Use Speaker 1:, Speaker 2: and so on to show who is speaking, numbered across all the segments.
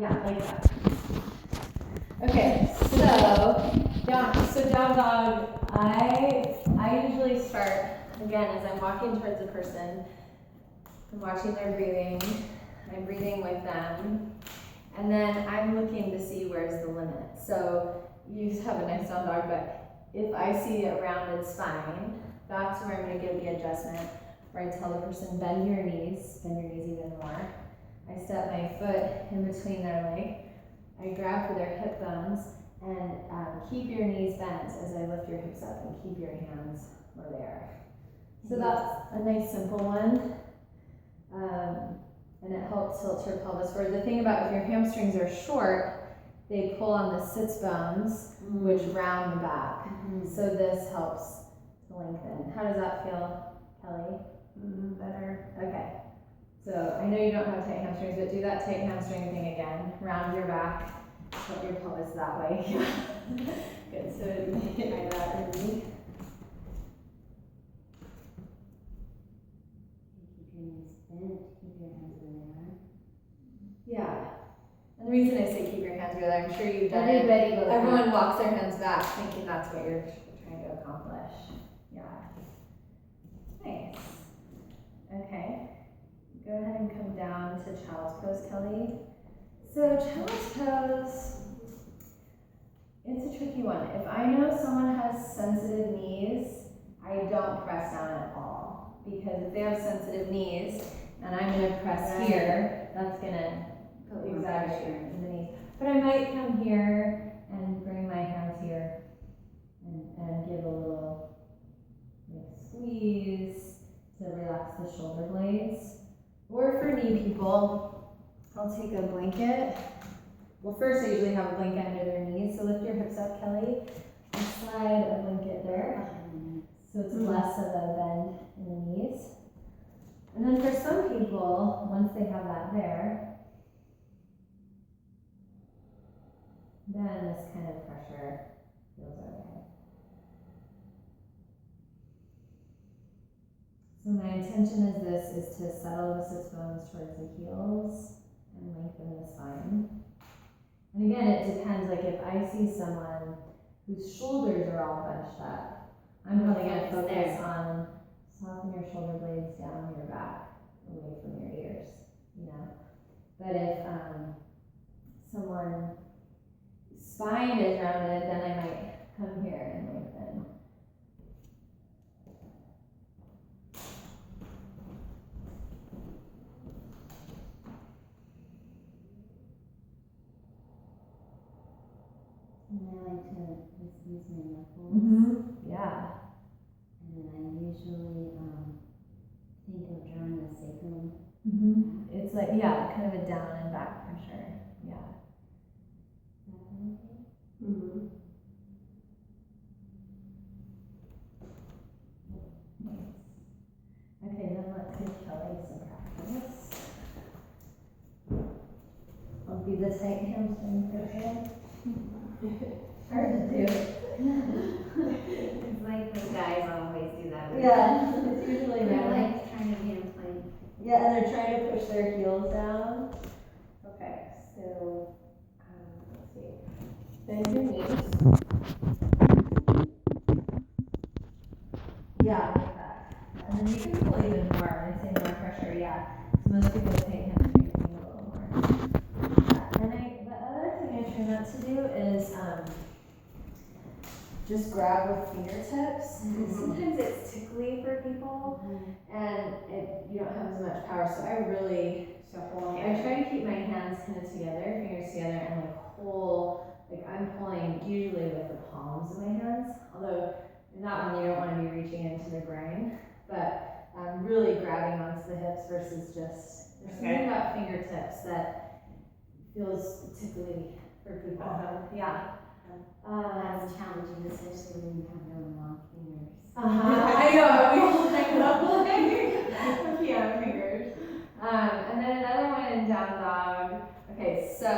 Speaker 1: Yeah, like that. Okay, so down dog, I usually start, again, as I'm walking towards a person, I'm watching their breathing, I'm breathing with them, and then I'm looking to see where's the limit. So you have a nice down dog, but if I see a rounded spine, that's where I'm going to give the adjustment, where I tell the person, bend your knees even more. I step my foot in between their leg, I grab for their hip bones, and keep your knees bent as I lift your hips up, and keep your hands where they are. So that's a nice simple one. And it helps tilt your pelvis forward. The thing about if your hamstrings are short, they pull on the sits bones, which round the back. So this helps to lengthen. How does that feel, Kelly?
Speaker 2: Better.
Speaker 1: Okay. So I know you don't have tight hamstrings, but do that tight hamstring thing again. Round your back, tilt your pelvis that way. Good. So try that with me.
Speaker 3: Keep your knees bent, keep your hands where they are.
Speaker 1: Yeah. And the reason I say keep your hands where they are, I'm sure you've done
Speaker 3: Everybody
Speaker 1: it.
Speaker 3: goes
Speaker 1: Everyone
Speaker 3: back.
Speaker 1: walks their hands back thinking that's what you're trying to accomplish. Yeah. Nice. Okay. Go ahead and come down to child's pose, Kelly. So child's pose, it's a tricky one. If I know someone has sensitive knees, I don't press down at all. Because if they have sensitive knees, and I'm going to press here, that's going to exaggerate the knees. But I might come here and bring my hands here and give a little squeeze to relax the shoulder blades. Or for knee people, I'll take a blanket. Well, first I usually have a blanket under their knees, so lift your hips up, Kelly, and slide a blanket there. So it's less of a bend in the knees. And then for some people, once they have that there, then this kind of pressure feels okay. So my intention is to settle the sits bones towards the heels and lengthen the spine. And again, it depends, like if I see someone whose shoulders are all bunched up, I'm probably going to focus on soften your shoulder blades down your back, away from your ears, you know. But if someone's spine is rounded, then I might come here and lengthen.
Speaker 3: And I like to just use my knuckles.
Speaker 1: Yeah.
Speaker 3: And then I usually think of drawing a sacrum.
Speaker 1: It's like, yeah, kind of a down and back pressure. Yeah.
Speaker 3: Is that okay?
Speaker 1: Nice. Okay, then let's give Kelly some practice. I'll be the tight hamstring person. Hard to do.
Speaker 3: It's like the guys always do that.
Speaker 1: Yeah, it's usually
Speaker 3: They're
Speaker 1: them.
Speaker 3: like trying to hand plank.
Speaker 1: Yeah, and they're trying to push their heels down. Okay, so let's see. Bend your knees. Yeah, like that. And then you can pull even more. I say more pressure. Yeah. So most people take hamstring a little more. Yeah. And the other thing I try not to do is just grab with fingertips. Sometimes it's tickly for people, and you don't have as much power. So I try to keep my hands kind of together, fingers together, and like I'm pulling usually with the palms of my hands. Although in that one you don't want to be reaching into the groin, but I'm really grabbing onto the hips versus there's something about fingertips that feels tickly for people. Yeah.
Speaker 3: That's challenging, especially when you have really long fingers.
Speaker 1: I know. Yeah, fingers. And then another one in down dog. Okay, so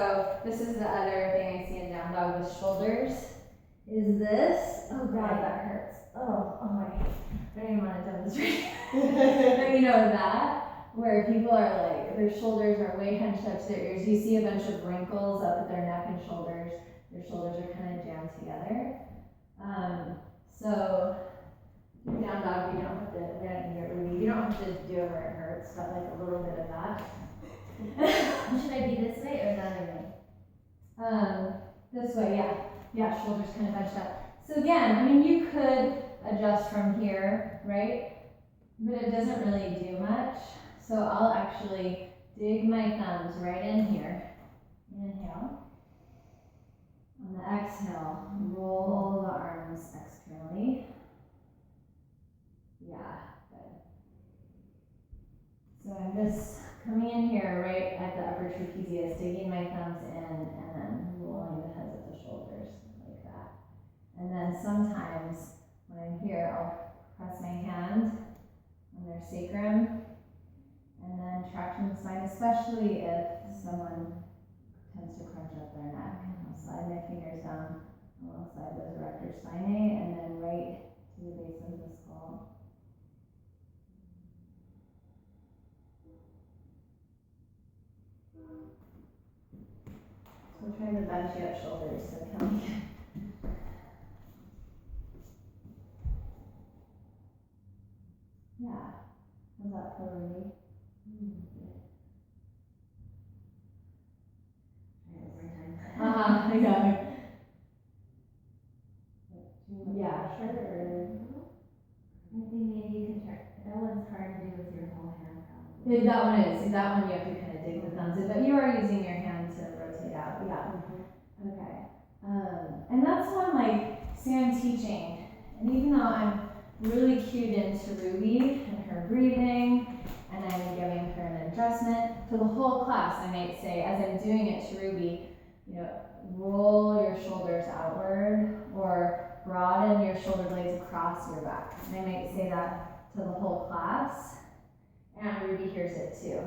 Speaker 1: this is the other thing I see in down dog with shoulders. Is this? Oh God, that hurts. Oh my. I don't even want to demonstrate. But you know that. where people are like, their shoulders are way hunched up to their ears. You see a bunch of wrinkles up at their neck and shoulders. Their shoulders are kind of jammed together. So down dog, you don't have to, we don't need it really, you don't have to do it where it hurts, but like a little bit of that.
Speaker 3: Should I be this way or the other way?
Speaker 1: This way, yeah. Yeah, shoulders kind of bunched up. So again, I mean, you could adjust from here, right? But it doesn't really do much. So I'll actually dig my thumbs right in here. Inhale. On the exhale, roll the arms externally. Yeah, good. So I'm just coming in here right at the upper trapezius, digging my thumbs in and then rolling the heads of the shoulders like that. And then sometimes when I'm here, I'll press my hand on their sacrum and then traction the spine, especially if someone tends to crunch up their neck. I'll slide my fingers down alongside those erector spinae and then right to the base of the skull. So we're trying to bunchy up shoulders, so come here. Yeah, how's that feel, Ruby? Exactly. Yeah, sure.
Speaker 3: I think maybe you can try. That one's hard to do with your whole hand, probably.
Speaker 1: That one is. That one you have to kind of dig the thumbs in, but you are using your hand to rotate out. Yeah. Okay. And that's one like, say I'm teaching, and even though I'm really cued into Ruby and her breathing, and I'm giving her an adjustment for the whole class, I might say, as I'm doing it to Ruby, you know, roll your shoulders outward or broaden your shoulder blades across your back. And I might say that to the whole class, and Ruby hears it too.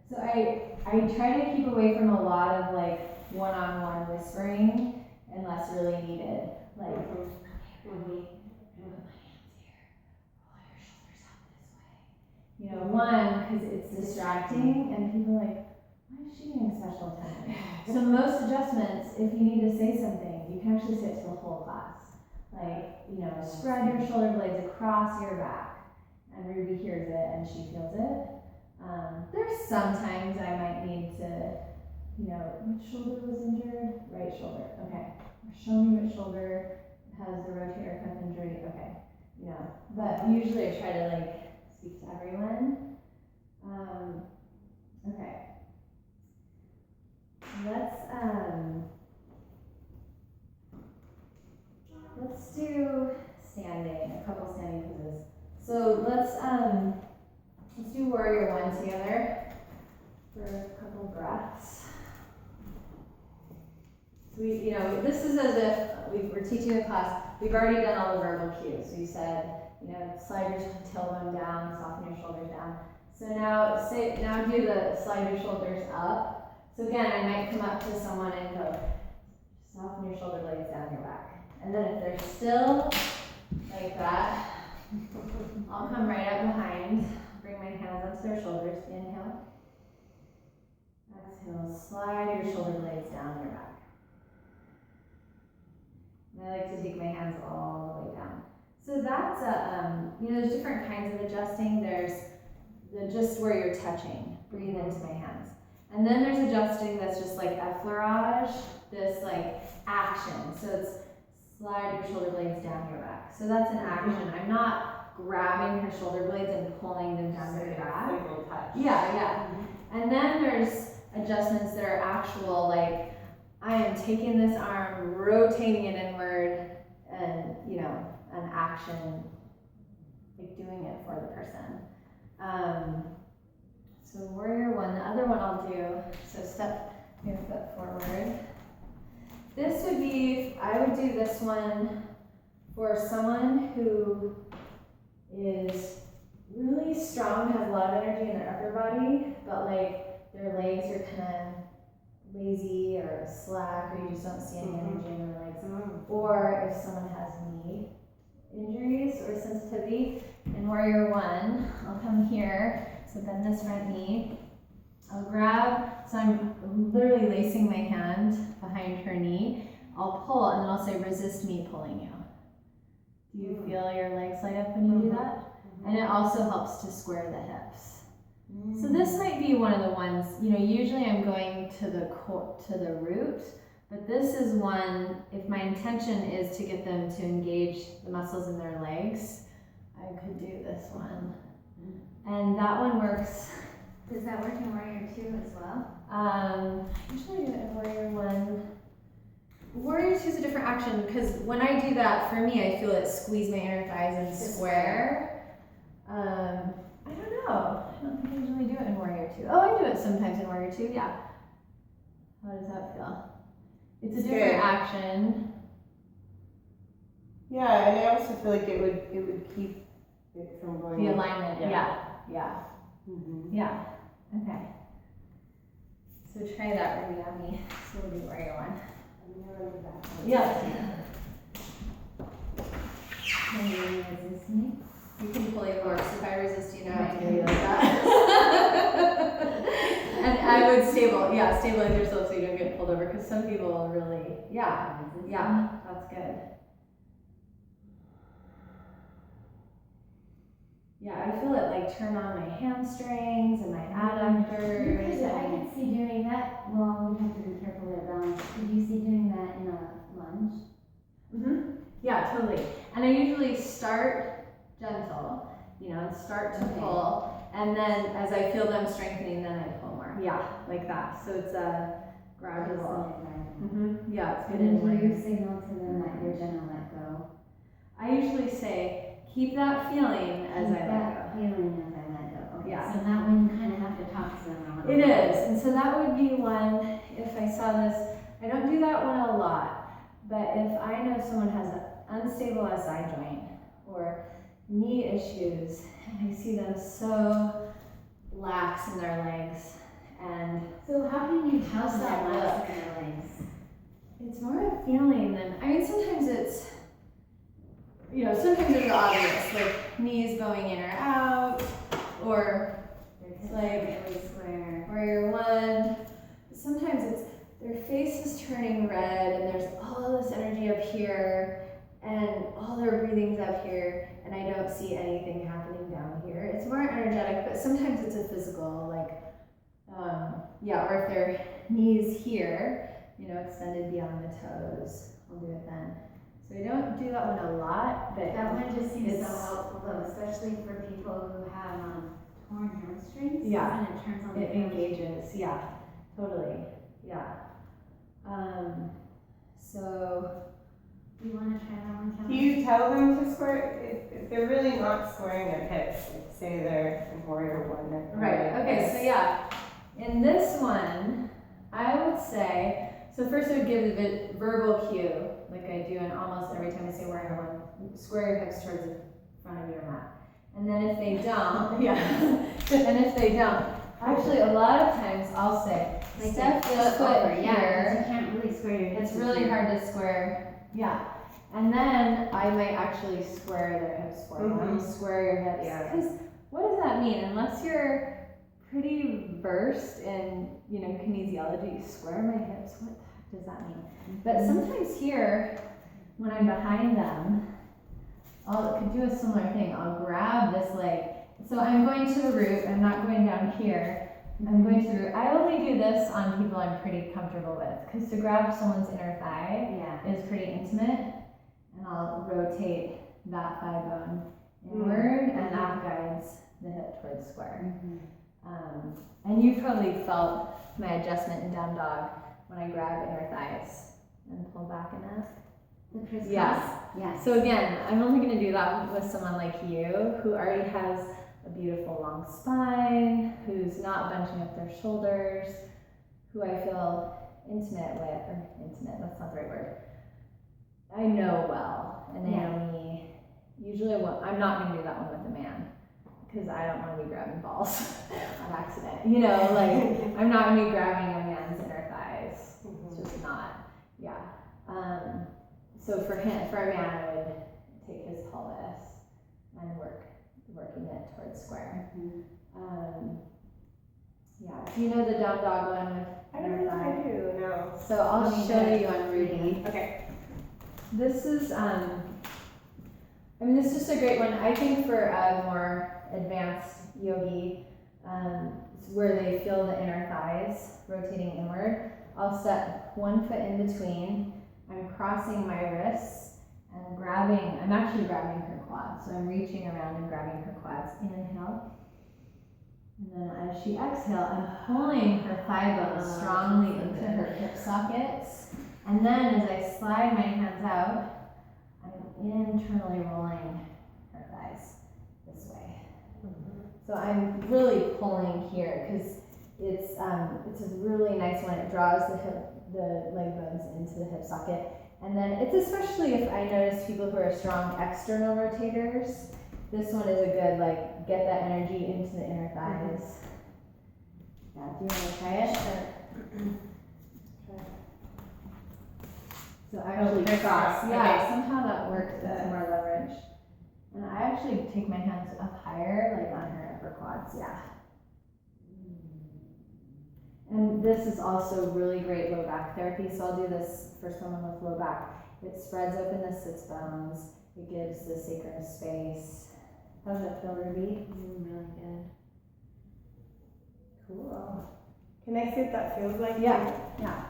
Speaker 1: So I try to keep away from a lot of like one-on-one whispering unless really needed. Like, Ruby, put my hands here, roll your shoulders out this way. You know, one, because it's distracting, and people are like, why is she getting special attention? So most adjustments, if you need to say something, you can actually say it to the whole class. Like, you know, spread your shoulder blades across your back. And Ruby hears it and she feels it. There's sometimes I might need to, you know, which shoulder was injured? Right shoulder. Okay. Show me which shoulder has the rotator cuff injury. Okay. You know, but usually I try to like speak to everyone. Okay. Let's do standing, a couple standing poses. So let's do warrior one together for a couple breaths. So we, you know, this is as if we're teaching a class. We've already done all the verbal cues. So you said, you know, slide your tailbone down, soften your shoulders down. So now do the slide your shoulders up. So again, I might come up to someone and go, soften your shoulder blades down your back. And then if they're still like that, I'll come right up behind, bring my hands onto their shoulders, inhale. Exhale, slide your shoulder blades down your back. And I like to take my hands all the way down. So that's you know, there's different kinds of adjusting. There's just where you're touching, breathe into my hands. And then there's adjusting that's just like effleurage, this like action. So it's slide your shoulder blades down your back. So that's an action. I'm not grabbing her shoulder blades and pulling them down her back.
Speaker 2: Single touch.
Speaker 1: Yeah. And then there's adjustments that are actual, like I am taking this arm, rotating it inward, and you know, an action, like doing it for the person. So warrior one, the other one I'll do, so step your foot forward. This would be, I would do this one for someone who is really strong, has a lot of energy in their upper body, but like their legs are kind of lazy or slack, or you just don't see any energy in their legs. Or if someone has knee injuries or sensitivity. In warrior one, I'll come here. So bend this front knee. I'll grab, so I'm literally lacing my hand behind her knee. I'll pull and then I'll say, resist me pulling you. Do you feel your legs light up when you do that? And it also helps to square the hips. So this might be one of the ones, usually I'm going to the root, but this is one, if my intention is to get them to engage the muscles in their legs, I could do this one. And that one works.
Speaker 3: Does that work in Warrior 2 as well?
Speaker 1: Usually do it in Warrior 1. Warrior 2 is a different action because when I do that, for me, I feel it squeeze my inner thighs and square. I don't know. I don't think I usually do it in Warrior 2. Oh, I do it sometimes in Warrior 2, yeah. How does that feel? It's a different
Speaker 2: good.
Speaker 1: action.
Speaker 2: Yeah, and I also feel like it would keep it from going.
Speaker 1: The alignment, yeah.
Speaker 2: Mm-hmm.
Speaker 1: Yeah. Okay. So try that origami. So we'll do Warrior 1. Yeah.
Speaker 3: Can you resist me?
Speaker 1: You can pull your horse. If I resist you now, I
Speaker 3: Right.
Speaker 1: can do like that. And I would stabilize yourself so you don't get pulled over because some people really, that's good. Yeah, I feel it like turn on my hamstrings and my adductors.
Speaker 3: I could see doing that. Well, we have to be careful with balance. Could you see doing that in a lunge?
Speaker 1: Mm-hmm. Yeah, totally. And I usually start gentle, and start to pull, and then as I feel them strengthening, then I pull more. Yeah, like that. So it's a gradual. Mm-hmm. Yeah, it's good.
Speaker 3: And then do you signal to them that you're gonna let go?
Speaker 1: I usually say, keep that feeling as I let
Speaker 3: That feeling as I let go. Okay.
Speaker 1: Yeah.
Speaker 3: So that one you kind of have to talk to them a little
Speaker 1: go. It
Speaker 3: bit.
Speaker 1: is, and so that would be one, if I saw this, I don't do that one a lot, but if I know someone has an unstable SI joint or knee issues, and I see them so lax in their legs, and
Speaker 3: So how can you tell
Speaker 1: How's that
Speaker 3: that
Speaker 1: look?
Speaker 3: in their legs?
Speaker 1: it's more a feeling than, sometimes it's, sometimes it's obvious, like knees going in or out, or
Speaker 3: Their hips
Speaker 1: like-
Speaker 3: are really square.
Speaker 1: Warrior 1. Sometimes it's their face is turning red and there's all this energy up here and all their breathing's up here and I don't see anything happening down here. It's more energetic, but sometimes it's a physical, like, or if their knees here, extended beyond the toes, I'll do it then. So I don't do that one a lot, but
Speaker 3: That one just seems so
Speaker 1: It's-
Speaker 3: helpful though, especially for people who have torn hamstrings.
Speaker 1: Yeah.
Speaker 3: And it turns on the
Speaker 1: it engages, yeah, totally, yeah. So
Speaker 3: Do you want to try that one,
Speaker 2: Do
Speaker 3: Kelly?
Speaker 2: you tell them to square if they're really not squaring their hips? Like say they're in Warrior 1. they're
Speaker 1: right,
Speaker 2: like
Speaker 1: okay,
Speaker 2: this.
Speaker 1: so yeah, in this one, I would say, so first I would give the verbal cue, like I do in almost every time I say Warrior 1, square your hips towards the front of your mat. And then if they don't, and if they don't, actually a lot of times I'll say,
Speaker 3: Like
Speaker 1: step
Speaker 3: the
Speaker 1: this foot
Speaker 3: over, yeah, 'cause
Speaker 1: here.
Speaker 3: you can't really square your hips.
Speaker 1: It's really hard to square, yeah. And then I might actually square their hips for them, square your hips.
Speaker 2: Yeah.
Speaker 1: Because what does that mean? Unless you're pretty versed in, kinesiology, square my hips, what the heck does that mean? But sometimes here, when I'm behind them, I could do a similar thing. I'll grab this leg. So I'm going to the root, I'm not going down here. I'm going to the root. I only do this on people I'm pretty comfortable with, because to grab someone's inner thigh
Speaker 3: Yeah.
Speaker 1: is pretty intimate, and I'll rotate that thigh bone inward, and that guides the hip towards square. And you probably felt my adjustment in down dog when I grab inner thighs and pull back in it.
Speaker 3: The crisscross?
Speaker 1: Yes.
Speaker 3: Yes.
Speaker 1: So again, I'm only going to do that with someone like you who already has a beautiful long spine, who's not bunching up their shoulders, who I feel intimate with, or intimate, that's not the right word. I know well, and they know me. Usually I'm not going to do that one with a man, because I don't want to be grabbing balls on accident. I'm not going to be grabbing a man's inner thighs. It's just not, yeah. So for a man, I would take his pelvis and working it towards square. Yeah, do you know the down dog one with
Speaker 2: I don't know if I do, no.
Speaker 1: So I'll
Speaker 2: Let me
Speaker 1: show
Speaker 2: get-
Speaker 1: you on Ruby.
Speaker 2: Okay.
Speaker 1: This is, this is a great one, I think, for a more advanced yogi, where they feel the inner thighs rotating inward. I'll step 1 foot in between, I'm crossing my wrists and I'm actually grabbing her quads. So I'm reaching around and grabbing her quads. Inhale. And then as she exhales, I'm pulling her thigh bones strongly into her hip sockets. And then as I slide my hands out, I'm internally rolling her thighs this way. So I'm really pulling here because it's a really nice one. It draws the leg bones into the hip socket. And then it's especially if I notice people who are strong external rotators, this one is a good, get that energy into the inner thighs. Yeah, do you want to try it?
Speaker 2: Sure.
Speaker 1: So actually
Speaker 2: crisscross,
Speaker 1: cross. Yeah,
Speaker 2: okay.
Speaker 1: somehow that works with more leverage. And I actually take my hands up higher, on her upper quads, yeah. And this is also really great low back therapy, so I'll do this for someone with low back. It spreads open the sits bones, it gives the sacrum space. How does that feel, Ruby?
Speaker 3: Really good.
Speaker 1: Cool.
Speaker 2: Can I see what that feels like?
Speaker 1: Yeah, yeah.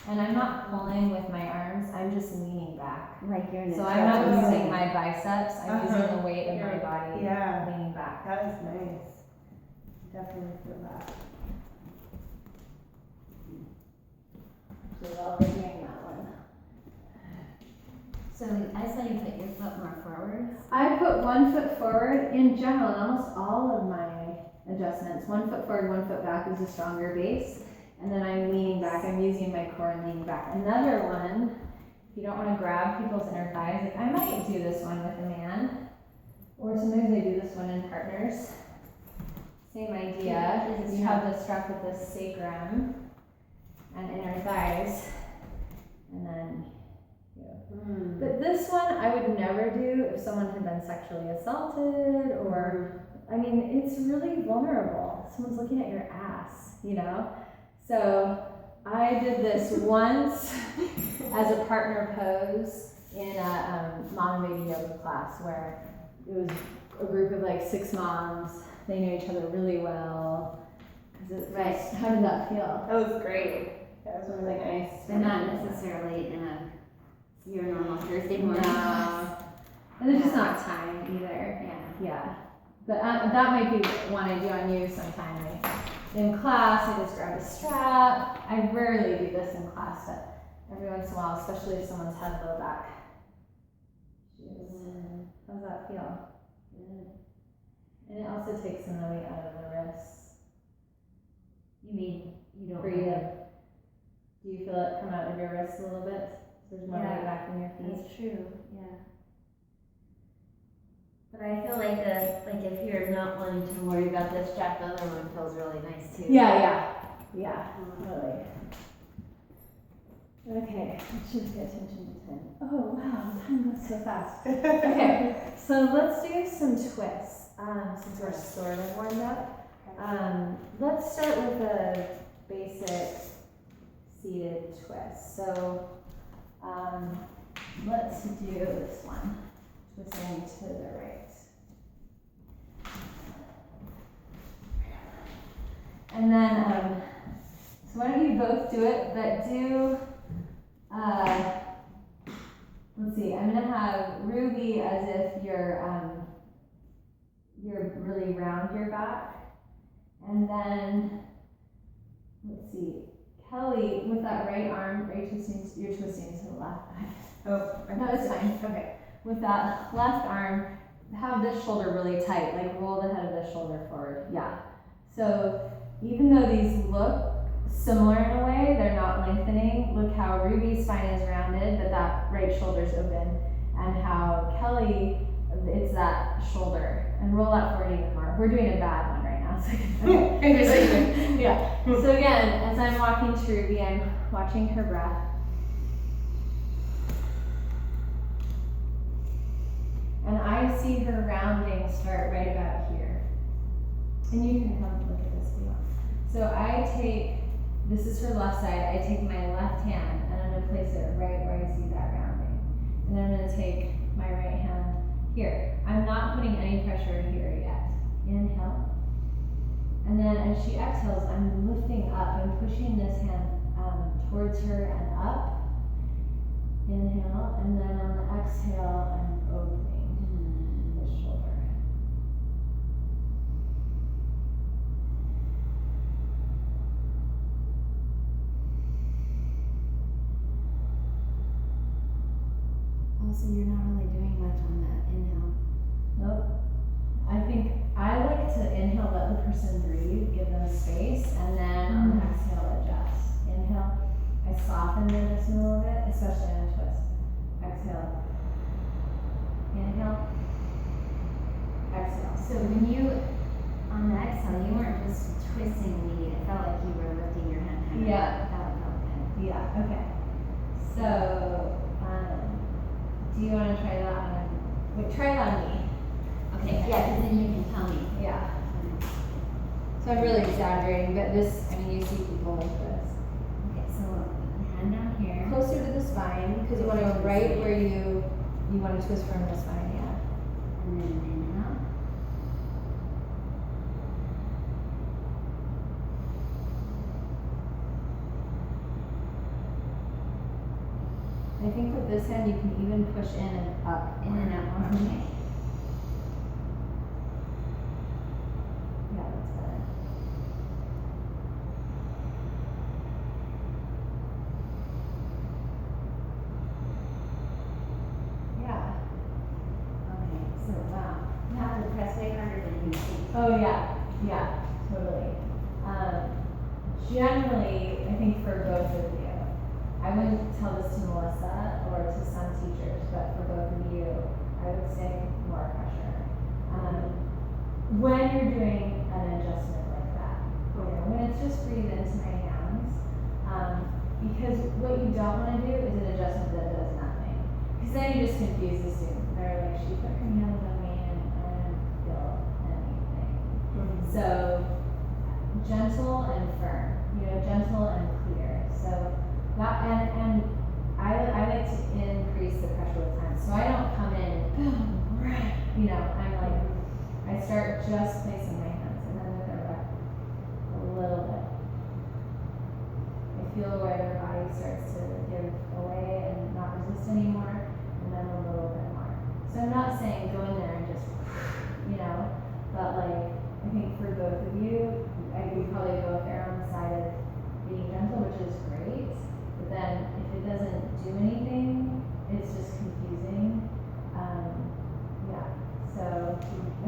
Speaker 1: And I'm not pulling with my arms, I'm just leaning back.
Speaker 3: Like you're in a
Speaker 1: So I'm not
Speaker 3: trapeze.
Speaker 1: using my biceps, I'm using the weight of my
Speaker 2: Yeah.
Speaker 1: body,
Speaker 2: Yeah.
Speaker 1: leaning back.
Speaker 2: That is nice.
Speaker 1: Definitely feel that. Actually, while we're doing that one.
Speaker 3: So I saw you put your foot more forward.
Speaker 1: I put 1 foot forward in general in almost all of my adjustments. 1 foot forward, 1 foot back is a stronger base. And then I'm leaning back, I'm using my core and leaning back. Another one, if you don't want to grab people's inner thighs, I might do this one with a man. Or sometimes I do this one in partners. Same idea. You have the strap with the sacrum and inner thighs. And then But this one I would never do if someone had been sexually assaulted or, it's really vulnerable. Someone's looking at your ass, So I did this once as a partner pose in a mom and baby yoga class where it was a group of 6 moms. They knew each other really well.
Speaker 3: Right.
Speaker 1: How did that feel?
Speaker 2: That was great. That was really nice.
Speaker 3: They're not necessarily in your normal Thursday morning.
Speaker 1: No. And there's just not time either.
Speaker 3: Yeah.
Speaker 1: Yeah. But that might be one I do on you sometime. In class, I just grab a strap. I rarely do this in class, but every once in a while, especially if someone's had low back. How's that feel?
Speaker 3: Good.
Speaker 1: And it also takes some of the weight out of the wrists.
Speaker 3: You mean you don't
Speaker 1: For you. Do you feel it come out of your wrists a little bit? So there's more
Speaker 3: Yeah.
Speaker 1: weight back in your feet.
Speaker 3: That's true, yeah. But I feel like if you're not wanting to worry about this strap, the other one feels really nice too.
Speaker 1: Yeah, totally. Okay, let's just pay attention to time. Oh wow, time goes so fast. Okay, so let's do some twists. Since we're sort of warmed up, let's start with a basic seated twist. So let's do this one, twisting to the right. And then, so why don't you both do it, but do, let's see, I'm gonna have Ruby as if you're really round your back. And then, let's see, Kelly, with that right arm, you're twisting to the left.
Speaker 2: Oh,
Speaker 1: No, it's fine, okay. With that left arm, have this shoulder really tight, roll the head of the shoulder forward, yeah. So, even though these look similar in a way, they're not lengthening. Look how Ruby's spine is rounded, but that right shoulder's open. And how Kelly, it's that shoulder. And roll that forward even more. We're doing a bad one right now. One second. Yeah. So again, as I'm walking to Ruby, I'm watching her breath. And I see her rounding start right about here. And you can come look at this if you want. So I take, this is her left side, I take my left hand and I'm gonna place it right where I see that rounding. And then I'm gonna take my right hand here. I'm not putting any pressure here yet. Inhale. And then as she exhales, I'm lifting up. I'm pushing this hand towards her and up. Inhale. And then on the exhale, I'm opening the shoulder.
Speaker 3: Also, you're not really doing much on that inhale.
Speaker 1: Nope. I think I like to inhale, let the person breathe, give them space, and then on the exhale, adjust. Inhale, I soften the adjustment a little bit, especially in a twist. Exhale. Inhale. Exhale.
Speaker 3: So when you, on the exhale, you weren't just twisting the knee, it felt like you were lifting your hand kind of.
Speaker 1: Yeah.
Speaker 3: That felt good.
Speaker 1: Yeah, okay. So, do you want to try that on, wait, try it on me.
Speaker 3: Okay, yeah, because then you can tell me.
Speaker 1: Yeah. So I'm really exaggerating, but this, I mean, you see people like this.
Speaker 3: Okay, so hand down here.
Speaker 1: Closer to the spine, because you want to go right where you want to twist from the spine, yeah.
Speaker 3: And then inhale.
Speaker 1: I think with this hand, you can even push in and up.
Speaker 3: In and out more. Okay.
Speaker 1: Yeah, that's better. Yeah.
Speaker 3: Okay, so
Speaker 1: Wow.
Speaker 3: you have to press way harder than you think.
Speaker 1: Oh, yeah. Yeah, totally. Generally, I think for both of you, I wouldn't tell this to Melissa or to some teachers, but for both of you, I would say more pressure. When you're doing an adjustment like that, you know, when it's just breathe into my hands, because what you don't want to do is an adjustment that does nothing. Because then you just confuse the student. They're like, she put her hand on me and I didn't feel anything. So, gentle and firm, you know, gentle and clear. So, that, and I like to increase the pressure with time. So I don't come in, boom, right, you know, I'm like, I start just placing my hands and then they're back a little bit. I feel where their body starts to give away and not resist anymore, and then a little bit more. So I'm not saying go in there and just, you know, but like, I think for both of you, I would probably go if they're on the side of being gentle, which is great. But then if it doesn't do anything, it's just confusing. Yeah. So,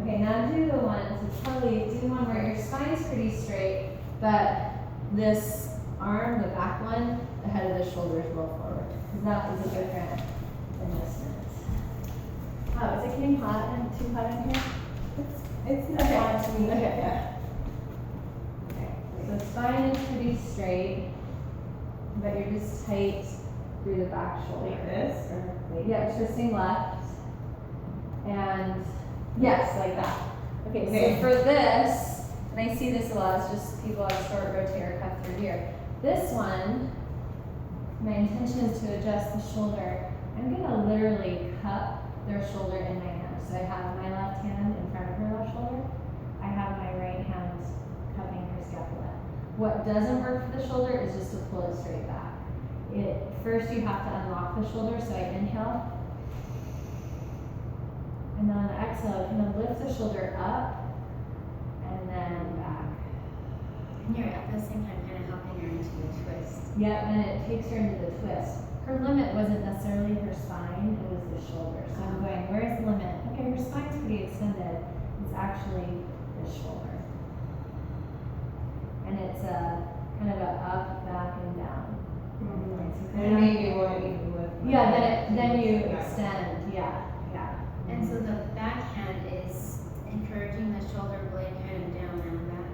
Speaker 1: okay, now do the one, so totally do one where your spine's pretty straight, but this arm, the back one, the head of the shoulders roll forward. Because that is a different adjustment. Oh, is it getting hot and too hot in here?
Speaker 2: It's
Speaker 1: Okay.
Speaker 2: hard to me.
Speaker 1: Okay, yeah. Okay, so spine is pretty straight, but you're just tight through the back shoulder.
Speaker 2: Like this, or?
Speaker 1: Wait, yeah, twisting left. And yes, like that. Okay,
Speaker 2: Okay.
Speaker 1: so for this, and I see this a lot, it's just people have short rotator cuff through here. This one, my intention is to adjust the shoulder. I'm gonna literally cup their shoulder in my hand. So I have my left hand in front of her left shoulder. I have my right hand cupping her scapula. What doesn't work for the shoulder is just to pull it straight back. First you have to unlock the shoulder, so I inhale. And then on the exhale, kind of lift the shoulder up and then back.
Speaker 3: And you're at the same time kind of helping her into a twist.
Speaker 1: Yep, and it takes her into the twist. Her limit wasn't necessarily her spine, it was the shoulder. So I'm going, where's the limit? Okay, her spine's pretty extended. It's actually the shoulder. And it's a kind of a up, back, and down. So kind
Speaker 2: And
Speaker 1: of-
Speaker 2: maybe more even with.
Speaker 1: Yeah, then you
Speaker 2: Yeah.
Speaker 1: extend, yeah, yeah.
Speaker 3: And so the backhand is encouraging the shoulder blade kind of down and back.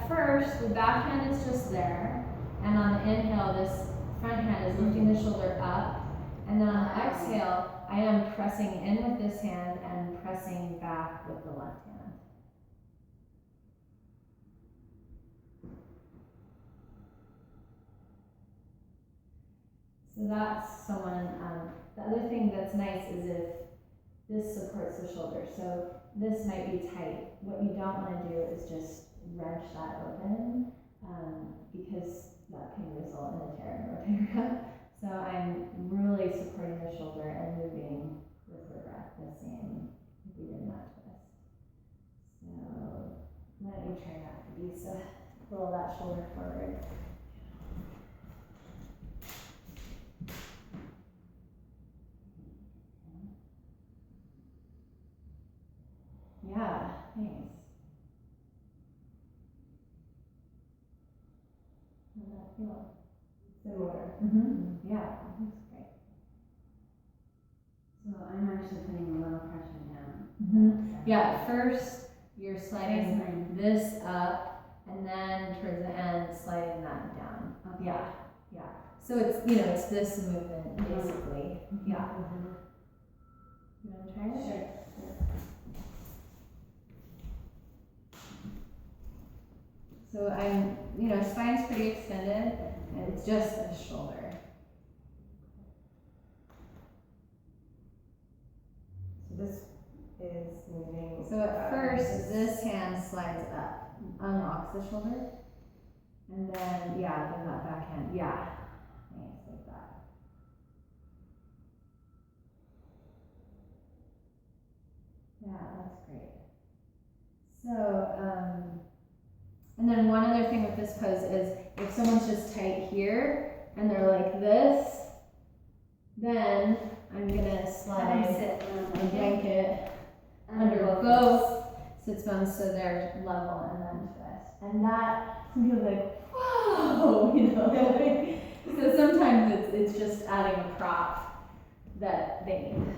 Speaker 1: at first, the back hand is just there, and on the inhale, this front hand is lifting the shoulder up, and then on the exhale, I am pressing in with this hand and pressing back with the left hand. So that's someone, the other thing that's nice is if this supports the shoulder. So this might be tight. What you don't want to do is just wrench that open because that can result in a tear and rotator cuff. So I'm really supporting the shoulder and moving with the breath the same if we did that twist. So why don't you try that, Lisa? Roll that shoulder forward. Yeah, thanks. How's that feel?
Speaker 2: Similar.
Speaker 1: Mm-hmm. Yeah, that looks great.
Speaker 3: So I'm actually putting a little pressure down.
Speaker 1: Mm-hmm. Yeah, first you're
Speaker 3: There's
Speaker 1: sliding
Speaker 3: mine.
Speaker 1: this up, and then towards the end, sliding that down.
Speaker 3: Okay.
Speaker 1: Yeah, yeah. So it's, it's this movement, basically. Yeah. You wanna try it?
Speaker 3: Sure.
Speaker 1: So I'm, spine's pretty extended, and it's just the shoulder.
Speaker 2: So this is moving.
Speaker 1: So at first, this hand slides up, unlocks the shoulder, and then, then that back hand, thanks, like that. Yeah, that's great. So, and then one other thing with this pose is if someone's just tight here and they're like this, then I'm gonna slide a blanket under both sits bones so they're level and then twist. And that feels like, whoa, So sometimes it's just adding a prop that they need.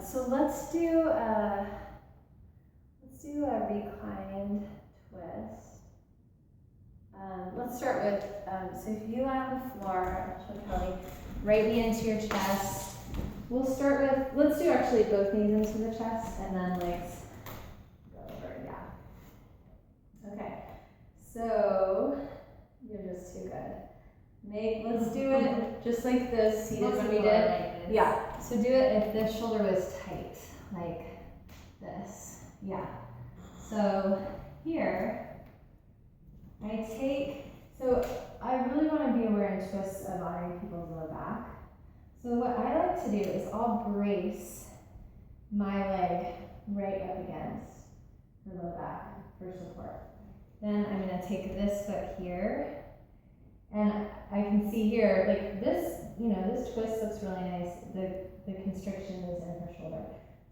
Speaker 1: So let's do a reclined twist. Let's start with, so if you lie on the floor, I'll show Kelly, right knee into your chest. We'll start with, let's do actually both knees into the chest and then legs go over, Okay, so you're just too good. Let's do it just like this seated when we did.
Speaker 3: Like
Speaker 1: Yeah, so do it if the shoulder was tight, like this. Yeah. So here, I really want to be aware in twists of honoring people's low back. So what I like to do is I'll brace my leg right up against her low back for support. Then I'm going to take this foot here, and I can see here, like this, this twist looks really nice. The constriction is in her shoulder.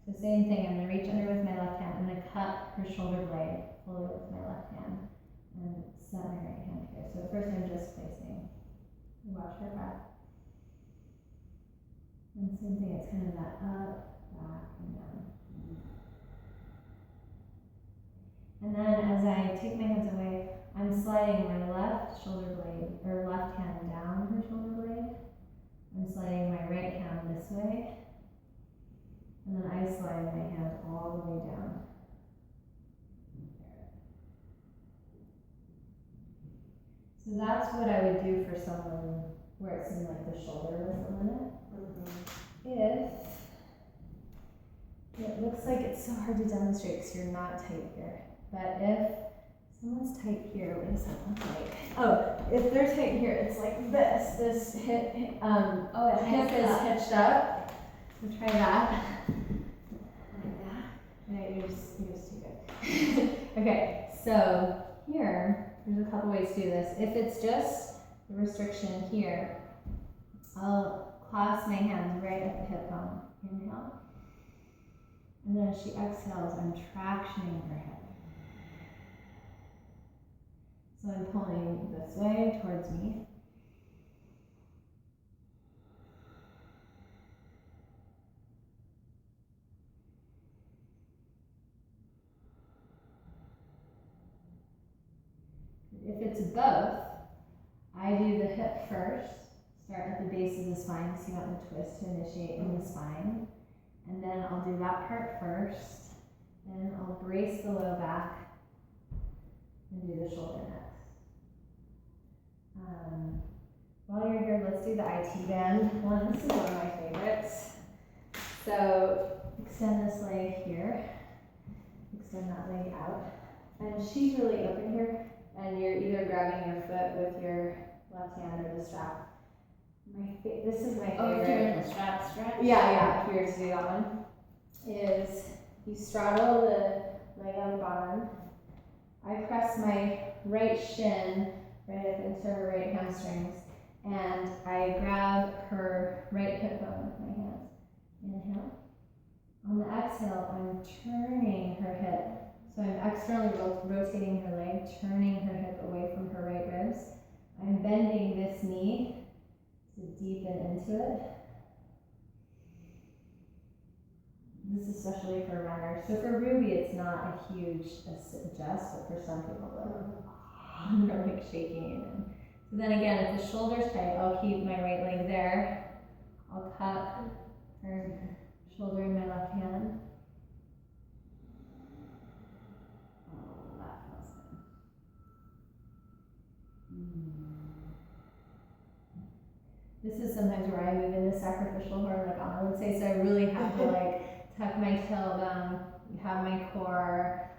Speaker 1: So same thing, I'm going to reach under with my left hand. I'm going to cut her shoulder blade fully with my left hand and set my right hand here. So first I'm just placing. Watch her breath. And same thing, it's kind of that up, back, and down. And then as I take my hands away, I'm sliding my left shoulder blade, or left hand down her shoulder blade. I'm sliding my right hand this way. And then I slide my hand all the way down. So that's what I would do for someone where it seemed like the shoulder was the limit. If it looks like it's so hard to demonstrate because you're not tight here, but if someone's tight here, what does that look like? Oh, if they're tight here, it's like this. This hip is hitched up. So try that. Like that. No, you're just too good. Okay, so here, there's a couple ways to do this. If it's just the restriction here, I'll clasp my hands right at the hip bone. Inhale. And then as she exhales, I'm tractioning her hip. So I'm pulling this way towards me. both, I do the hip first, start at the base of the spine because you want the twist to initiate in the spine. And then I'll do that part first. Then I'll brace the low back and do the shoulder next. While you're here, let's do the IT band one. This is one of my favorites. So extend this leg here, extend that leg out. And she's really open here, and you're either grabbing your foot with your left hand or the strap. This is my favorite.
Speaker 3: Oh, you're doing the strap stretch?
Speaker 1: Yeah, here to do that one. Is you straddle the leg on the bottom. I press my right shin right up into her right hamstrings, and I grab her right hip bone with my hands. Inhale. On the exhale, I'm turning her hip. So I'm externally rotating her leg, turning her hip away from her right ribs. I'm bending this knee to deepen into it. This is especially for runners. So for Ruby, it's not a huge adjust, but for some people, they're like shaking. And so then again, if the shoulder's tight, I'll keep my right leg there. I'll cup her shoulder in my left hand.
Speaker 3: Oh, that feels good.
Speaker 1: This is sometimes where I move into sacrificial horror, like Anna would say, so I really have to like tuck my tailbone, have my core,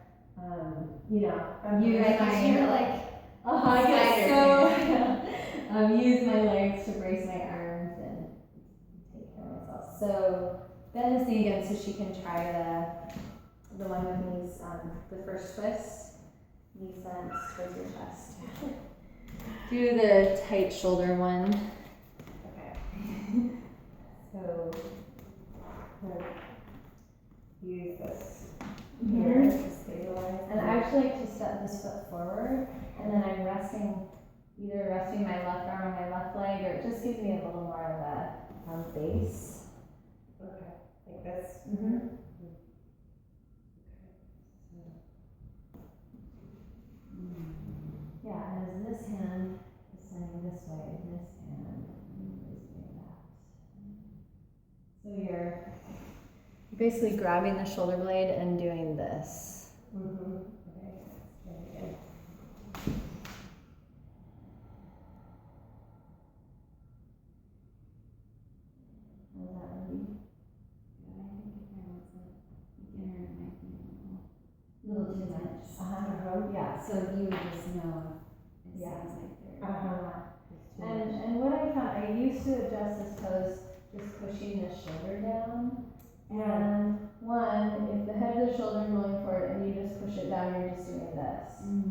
Speaker 1: use
Speaker 3: Right, 'cause
Speaker 1: my,
Speaker 3: you're like,
Speaker 1: I get so, use my legs to brace my arms and take care of myself. So bend this knee again so she can try the one with knees, the first twist, knee sense towards your chest. Do the tight shoulder one. So, use this here to stabilize. And I actually like to step this foot forward, and then I'm either resting my left arm on my left leg, or it just gives me a little more of a base.
Speaker 2: Okay, like this.
Speaker 1: Mm-hmm. Yeah, and as this hand is sending this way, this hand is doing that. So you're basically grabbing the shoulder blade and doing this.
Speaker 2: Mm-hmm.
Speaker 1: Okay, very good. How's that, Ruby?
Speaker 3: I think if I was a beginner, it might be
Speaker 1: A little too much. Yeah.
Speaker 3: So you would just know, it
Speaker 1: Yeah.
Speaker 3: sounds like they're. It's too much.
Speaker 1: And what I found, I used to adjust this pose just pushing the shoulder down. And one, if the head of the shoulder is going forward and you just push it down, you're just doing this.